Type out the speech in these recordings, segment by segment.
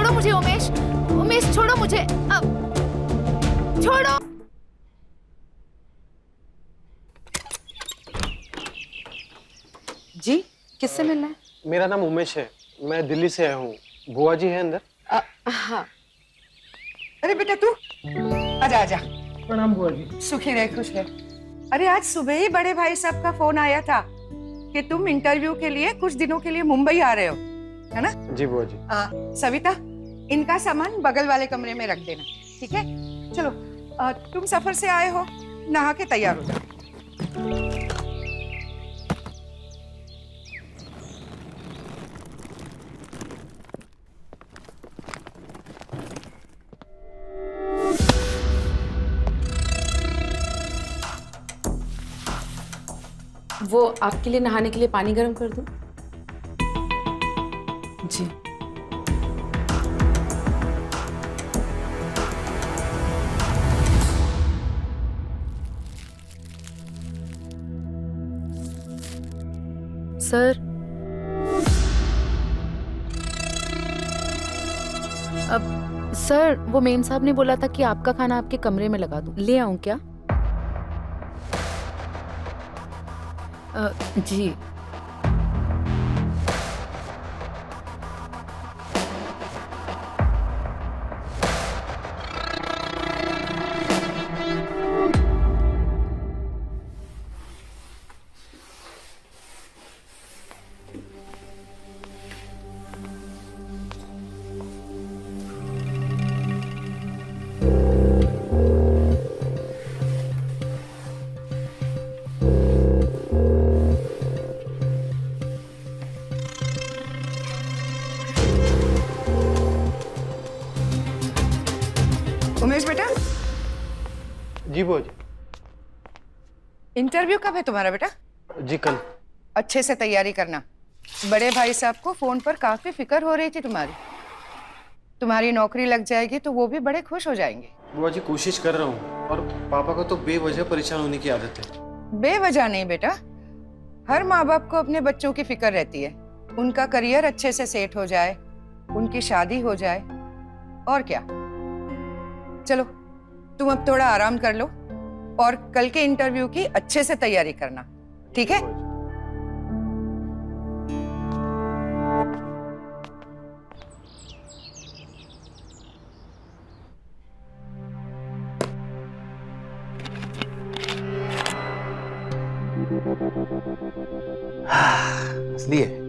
छोड़ो मुझे उमेश, उमेश छोड़ो मुझे, अब छोड़ो। जी, किससे मिलना है? मेरा नाम उमेश है, मैं दिल्ली से आया हूँ। बुआ जी है अंदर? हाँ। अरे बेटा तू आजा आजा। प्रणाम बुआ जी। सुखी रहे, खुश रहे। अरे आज सुबह ही बड़े भाई साहब का फोन आया था कि तुम इंटरव्यू के लिए कुछ दिनों के लिए मुंबई आ रहे हो, है ना? जी बुआ जी। सविता, इनका सामान बगल वाले कमरे में रख देना, ठीक है? चलो, तुम सफर से आए हो, नहा के तैयार हो जाओ। वो आपके लिए नहाने के लिए पानी गर्म कर दूं? जी। सर, अब सर वो मेम साहब ने बोला था कि आपका खाना आपके कमरे में लगा दूं, ले आऊं क्या? जी। उमेश बेटा, जी बुआ जी। इंटरव्यू कब है तुम्हारा बेटा? जी कल। अच्छे से तैयारी करना। बड़े भाई साहब को फोन पर काफी फिक्र हो रही थी तुम्हारी नौकरी लग जाएगी तो वो भी बड़े खुश हो जाएंगे। बुआ जी कोशिश कर रहा हूँ, और पापा को तो बेवजह परेशान होने की आदत है। बेवजह नहीं बेटा, हर माँ बाप को अपने बच्चों की फिक्र रहती है। उनका करियर अच्छे से सेट हो जाए, उनकी शादी हो जाए, और क्या। चलो तुम अब थोड़ा आराम कर लो और कल के इंटरव्यू की अच्छे से तैयारी करना, ठीक है? असली है।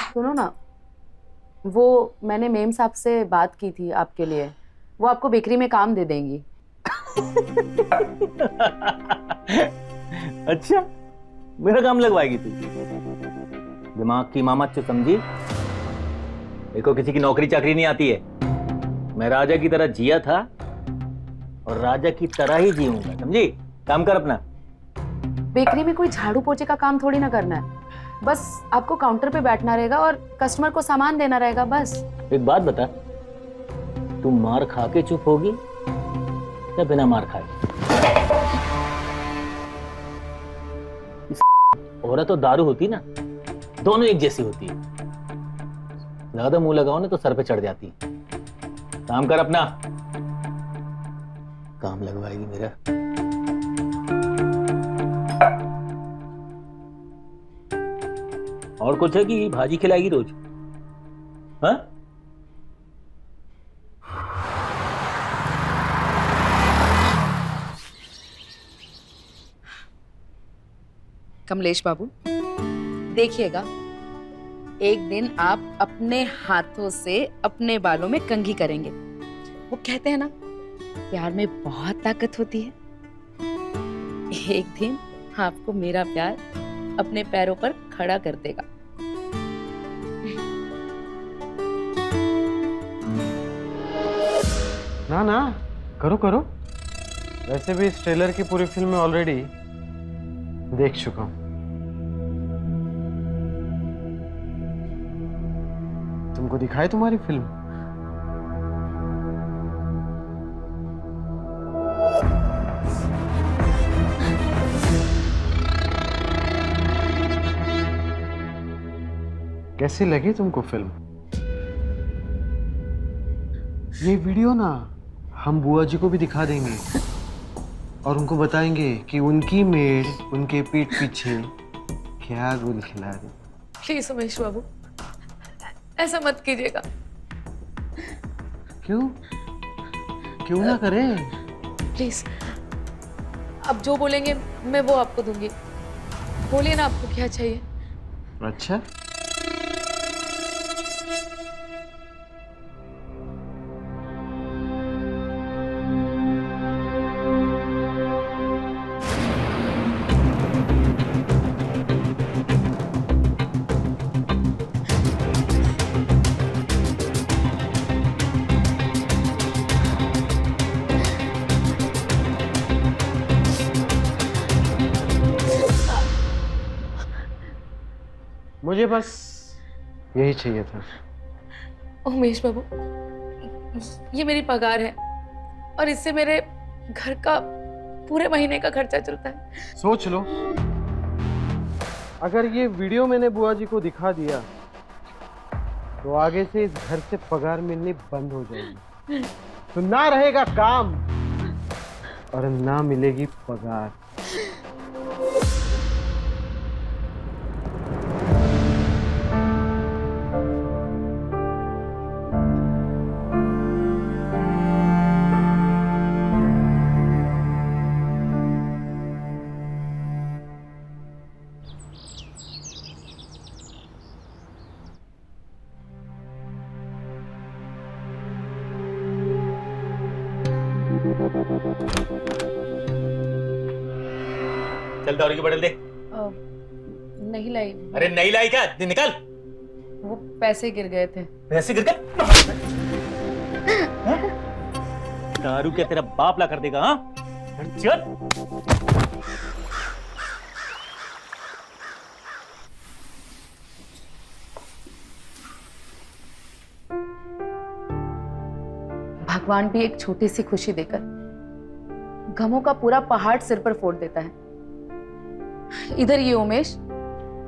सुनो ना, वो मैंने मेम साहब से बात की थी आपके लिए, वो आपको बेकरी में काम दे देंगी। अच्छा, मेरा काम लगवाएगी तू? दिमाग की मामत जो समझी। देखो किसी की नौकरी चाकरी नहीं आती है। मैं राजा की तरह जिया था और राजा की तरह ही जीऊंगा, समझी? काम कर अपना। बेकरी में कोई झाड़ू पोछे का काम थोड़ी ना करना है, बस आपको काउंटर पे बैठना रहेगा और कस्टमर को सामान देना रहेगा, बस। एक बात बता, तू मार खा के चुप होगी या बिना मार खाए? औरत तो दारू होती ना, दोनों एक जैसी होती है। ज्यादा मुंह लगाओ ना तो सर पे चढ़ जाती है। काम कर अपना। काम लगवाएगी मेरा। और कुछ है कि भाजी खिलाएगी रोज? हाँ? कमलेश बाबू, देखिएगा, एक दिन आप अपने हाथों से अपने बालों में कंघी करेंगे। वो कहते हैं ना, प्यार में बहुत ताकत होती है। एक दिन आपको मेरा प्यार अपने पैरों पर खड़ा कर देगा। ना ना, करो करो। वैसे भी इस ट्रेलर की पूरी फिल्म में ऑलरेडी देख चुका हूं। तुमको दिखाई तुम्हारी फिल्म? कैसी लगी तुमको फिल्म? ये वीडियो ना हम बुआ जी को भी दिखा देंगे और उनको बताएंगे कि उनकी मेड उनके पीठ पीछे क्या गुल खिला रही। प्लीज उमेश बाबू, ऐसा मत कीजिएगा। क्यों क्यों ना करें? प्लीज, आप जो बोलेंगे मैं वो आपको दूंगी। बोलिए ना, आपको क्या चाहिए? अच्छा, मुझे बस यही चाहिए था। उमेश बाबू, ये मेरी पगार है और इससे मेरे घर का पूरे महीने का खर्चा चलता है। सोच लो, अगर ये वीडियो मैंने बुआ जी को दिखा दिया तो आगे से इस घर से पगार मिलनी बंद हो जाएगी, तो ना रहेगा काम और ना मिलेगी पगार। चल दौरी की बोतल दे। नहीं लाई। अरे नहीं लाई क्या? निकल। वो पैसे गिर गए थे। पैसे गिर गए? दारू क्या तेरा बाप ला कर देगा? हाँ चल। भगवान भी एक छोटी सी खुशी देकर गमों का पूरा पहाड़ सिर पर फोड़ देता है। इधर ये उमेश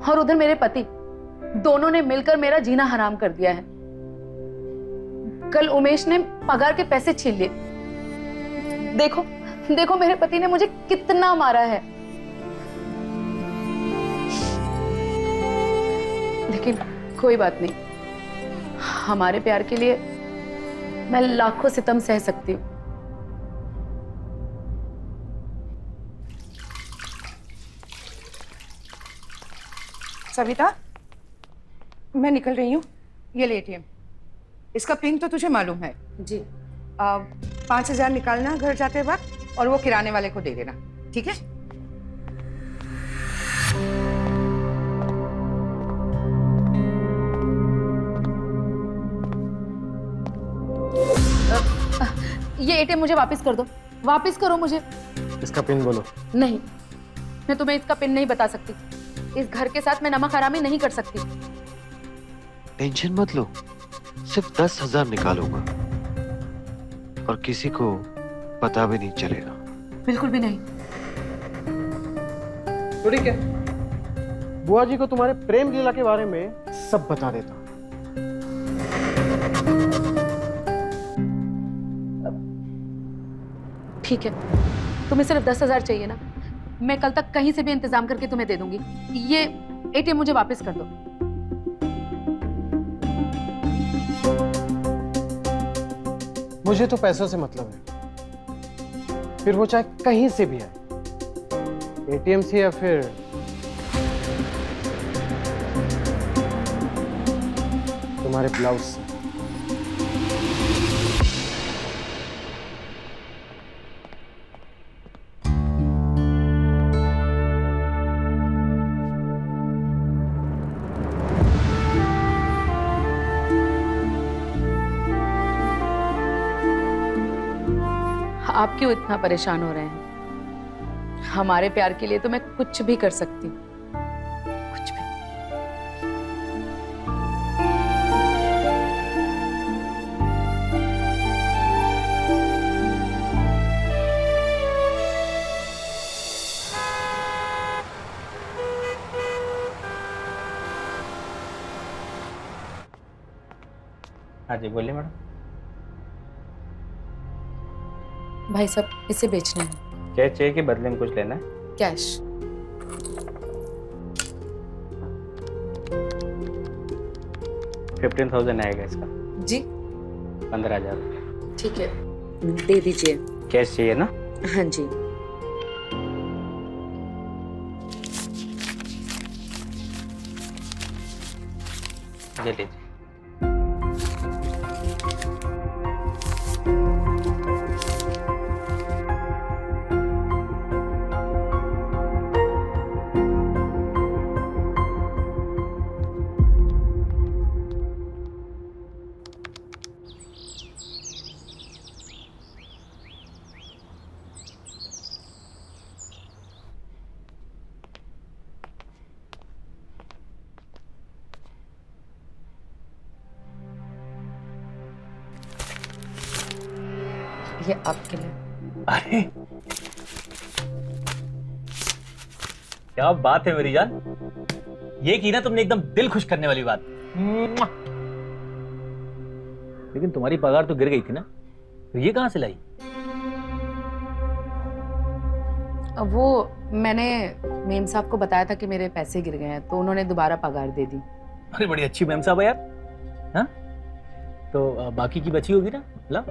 और उधर मेरे पति, दोनों ने मिलकर मेरा जीना हराम कर दिया है। कल उमेश ने पगार के पैसे छीन लिए। देखो देखो मेरे पति ने मुझे कितना मारा है, लेकिन कोई बात नहीं, हमारे प्यार के लिए मैं लाखों सितम सह सकती हूँ। सविता, मैं निकल रही हूँ। ये ले एटीएम, इसका पिन तो तुझे मालूम है जी। 5,000 निकालना घर जाते वक्त और वो किराने वाले को दे देना, ठीक है? ये एटीएम मुझे वापस कर दो, वापस करो मुझे। इसका पिन बोलो। नहीं, मैं तुम्हें इसका पिन नहीं बता सकती। इस घर के साथ मैं नमक हरामी नहीं कर सकती। टेंशन मत लो, सिर्फ 10,000 निकालूंगा और किसी को पता भी नहीं चलेगा। बिल्कुल भी नहीं। तो ठीक है, बुआ जी को तुम्हारे प्रेम लीला के बारे में सब बता देता हूं। ठीक है, तुम्हें सिर्फ 10,000 चाहिए ना? मैं कल तक कहीं से भी इंतजाम करके तुम्हें दे दूंगी। ये एटीएम मुझे वापस कर दो। मुझे तो पैसों से मतलब है, फिर वो चाहे कहीं से भी आए, एटीएम से या फिर तुम्हारे ब्लाउज से। आप क्यों इतना परेशान हो रहे हैं? हमारे प्यार के लिए तो मैं कुछ भी कर सकती हूँ, कुछ भी। हाँ जी बोलिए मैडम। भाई साहब इसे बेचना है। कैश चाहिए कि बदले में कुछ लेना है? कैश। 15,000 आएगा इसका। जी 15,000 रुपये। ठीक है, दे दीजिए। कैश चाहिए ना? हाँ जी। ये लीजिए। ये आपके लिए। अरे क्या बात है मेरी जान, ये की ना तुमने एकदम दिल खुश करने वाली बात। लेकिन तुम्हारी पगार तो गिर गई थी ना, तो ये कहां से लाई? वो मैंने मेम साहब को बताया था कि मेरे पैसे गिर गए हैं, तो उन्होंने दोबारा पगार दे दी। अरे बड़ी अच्छी मैम साहब है यार। हाँ तो बाकी की बची होगी ना, ला।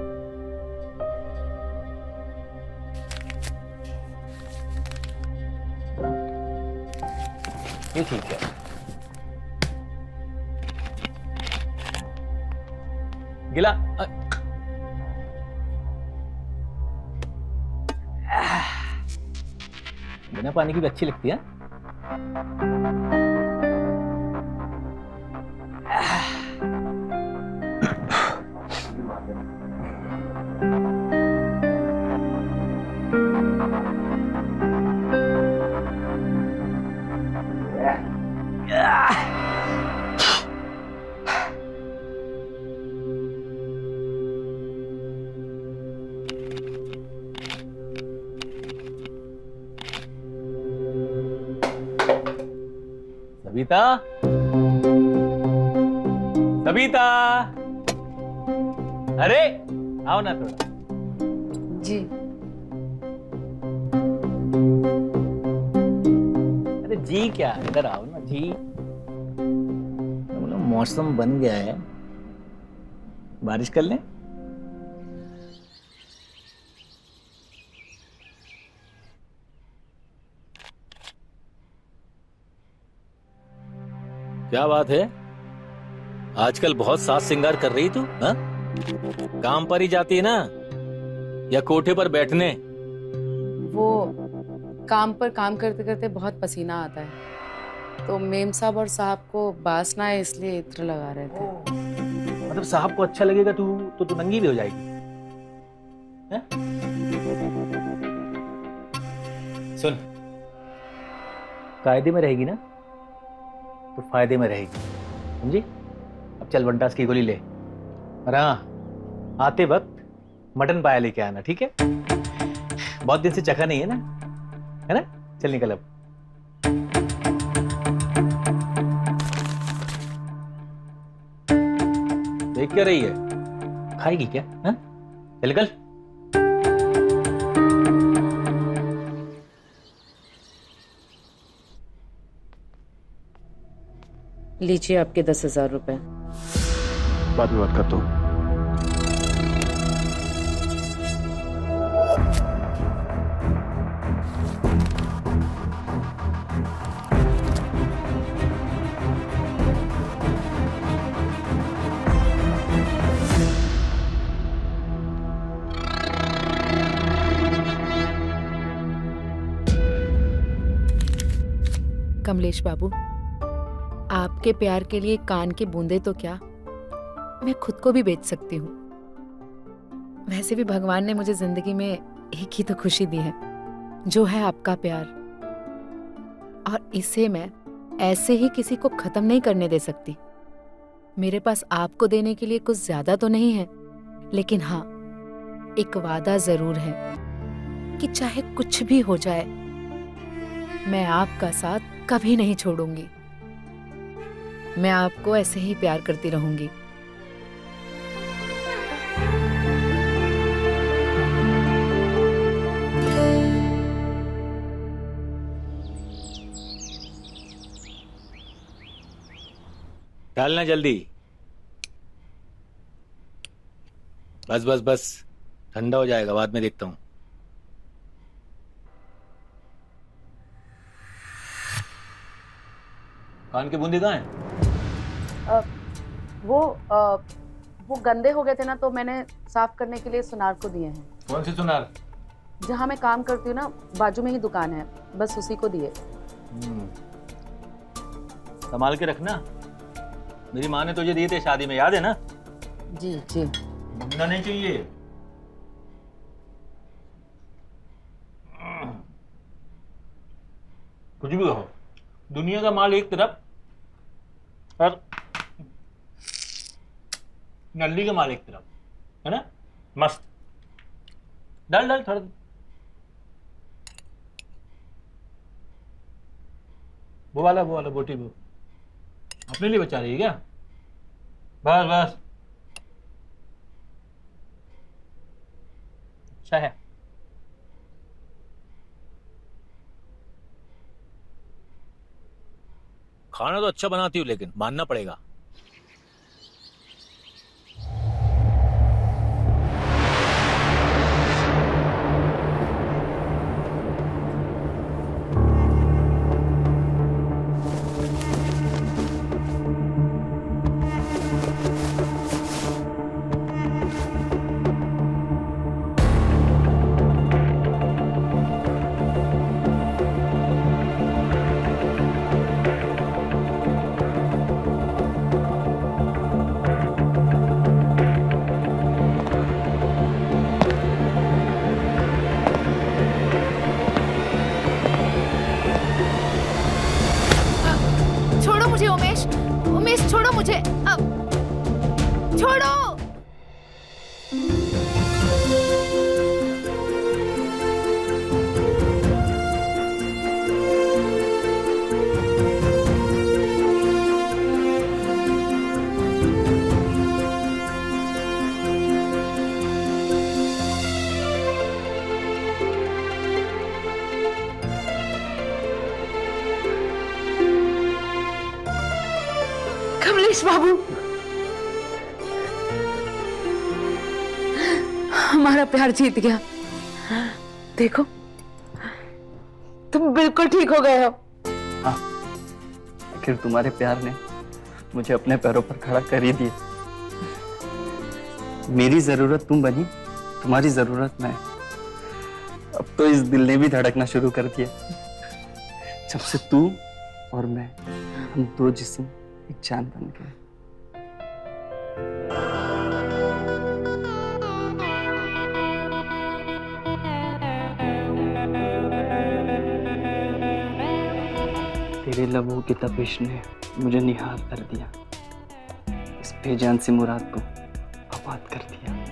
ये ठीक है। गिला बिना पानी की भी अच्छी लगती है। सविता, सविता, अरे आओ ना थोड़ा। जी अरे जी क्या, इधर आओ ना जी। मौसम बन गया है, बारिश कर लें। क्या बात है, आजकल बहुत साज श्रृंगार कर रही तू? हाँ? काम पर ही जाती है ना, या कोठे पर बैठने? वो काम पर काम करते करते बहुत पसीना आता है, तो मेम साहब और साहब को बास ना है, इसलिए इत्र लगा रहे थे। मतलब साहब को अच्छा लगेगा तो तू नंगी भी हो जाएगी है? सुन, कायदे में रहेगी ना तो फायदे में रहेगी, समझी? अब चल वनटास की गोली ले, और हाँ आते वक्त मटन पाया लेके आना, ठीक है? बहुत दिन से चखा नहीं है ना? चल निकल अब। देख क्या रही है, खाएगी क्या? हाँ? चल निकल। लीजिए आपके 10,000 रुपए। बाद में बात करता हूँ। कमलेश बाबू, आपके प्यार के लिए कान के बूंदे तो क्या, मैं खुद को भी बेच सकती हूँ। वैसे भी भगवान ने मुझे जिंदगी में एक ही तो खुशी दी है, जो है आपका प्यार, और इसे मैं ऐसे ही किसी को खत्म नहीं करने दे सकती। मेरे पास आपको देने के लिए कुछ ज्यादा तो नहीं है, लेकिन हाँ, एक वादा जरूर है कि चाहे कुछ भी हो जाए, मैं आपका साथ कभी नहीं छोड़ूंगी। मैं आपको ऐसे ही प्यार करती रहूंगी। डालना जल्दी। बस बस बस, ठंडा हो जाएगा, बाद में देखता हूँ। कान की बूंदी कहाँ है? वो गंदे हो गए थे ना, तो मैंने साफ करने के लिए सुनार को दिए हैं। कौन सी सुनार? जहाँ मैं काम करती हूँ ना, बाजू में ही दुकान है, बस उसी को दिए। संभाल के रखना, मेरी माँ ने तुझे दिए थे शादी में, याद है ना? जी जी। भूलना नहीं चाहिए। कुछ भी हो, दुनिया का माल एक तरफ और नल्ली का माल एक तरफ, है ना? मस्त। डाल डाल थोड़ा। वो वाला बोटी वो अपने लिए बचा रही है क्या? बस बस, अच्छा है। खाना तो अच्छा बनाती हूँ, लेकिन मानना पड़ेगा। छोड़ो मुझे उमेश, उमेश छोड़ो मुझे, अब छोड़ो। कमलेश बाबू, हमारा प्यार जीत गया। देखो, तुम बिल्कुल ठीक हो गए हो। आखिर तुम्हारे प्यार ने मुझे अपने पैरों पर खड़ा कर ही दिया। मेरी जरूरत तुम बनी, तुम्हारी जरूरत मैं। अब तो इस दिल ने भी धड़कना शुरू कर दिया। जब से तू और मैं, हम दो जिस्म एक जान बन गए। तेरे लबों की तपिश ने मुझे निहाल कर दिया, इस बेजान सी मुराद को आबाद कर दिया।